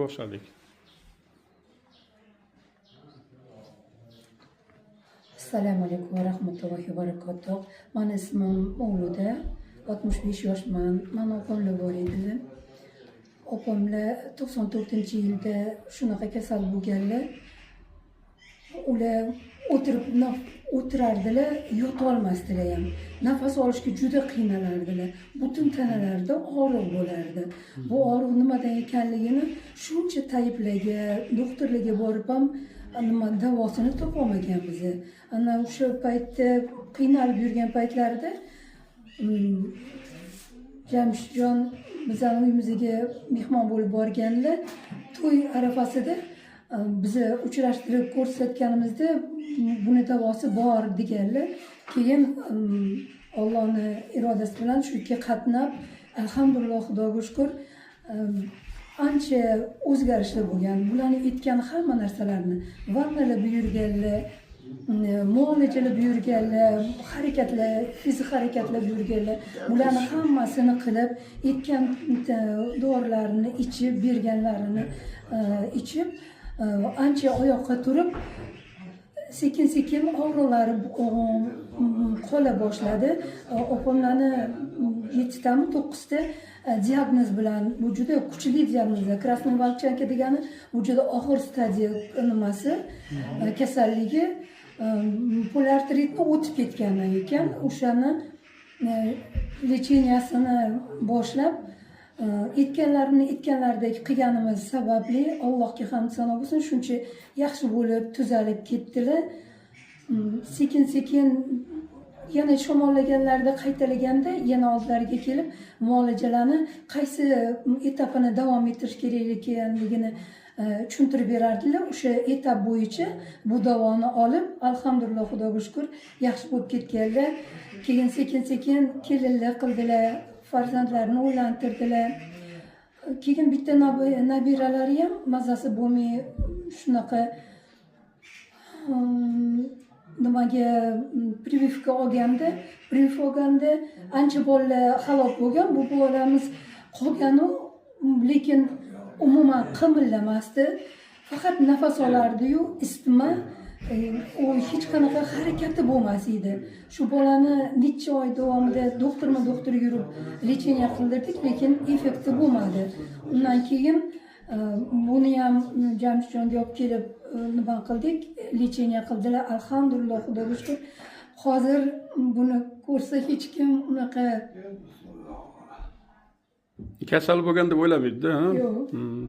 boshladik. Assalomu alaykum va rahmatullohi va barakatuh. Mani ismim Mavluda, 65 yoshman. Mani opamlar bor edi. Opamlar 94-yilda shunaqa kasal bo'lganlar. Ular o'tirardilar, yota olmasdilar ham. Nafas olishga juda qiynalardilar. Butun tanalarida og'riq bo'lardi. Bu og'riq nimadan ekanligini shuncha tabiblarga, doktorlarga borib ham davosini topolmaganmiz. Ana o'sha paytda qiynalib yurgan paytlarida Jamshidjon bizning uyimizga mehmon bo'lib borganlar. To'y arafasida bizni uchrashtirib ko'rsatganimizda buni davosi bor deganlar. Keyin Allohning irodasi bilan shu yerga qatnab, alhamdulillah, Xudoga shukr, ancha o'zgarishlar bo'lgan. Bularni aytgan hamma narsalarni vannalar buyurganlar, muolajalar buyurganlar, harakatlar, fizik harakatlar buyurganlar. Bularni hammasini qilib, aytgan dorilarini ichib, berganlarini ichib, ancha oyoqqa turib, sekin-sekin og'riqlari qola boshladi. Opamlarni 7 tami 9 ta diagnoz bilan, bu juda kuchli diagnozlar. Krasnoy Volchanka degani bu juda og'ir stadiya nimasi, kasalligi. Polartritni o'tib ketgandan ekan, o'shani lecheniyasini boshlab, aytganlaridek qilganimiz sababli Allohga hamd sano bo'lsin, shuncha yaxshi bo'lib, tuzalib ketdilar. Sekin-sekin yana shamollaganlarida qaytalaganda yana oldilariga kelib muolajalarni qaysi etapini davom ettirish kerakligini tushuntirib berardilar. O'sha etap bo'yicha bu davoni olib, alhamdulillah, Xudoga shukr, yaxshi bo'lib ketganlar. Keyin sekin-sekin kelinlar qildilar, farzandlarini uylantirdilar. Keyin bitta nabiralari ham mazasi bo'lmay shunaqa nimaga прививка olganda ancha bolalar halok bo'lgan. Bu bolalarimiz qolganu, lekin umuman qimirlamasdi. Faqat nafas olardi-yu, isitma, u hech qanaqa harakati bo'lmas edi. Shu bolani necha oy davomida doktor yurib lecheniya qildirdik, lekin effekti bo'lmadi. Undan keyin buni ham Jamshidjonga olib kelib nima qildik, lecheniya qildilar. Alhamdulillah, Xudoga shukr. Hozir buni ko'rsa hech kim unaqa kasal bo'lgan deb o'ylamaydi-da, ha? Yo'q.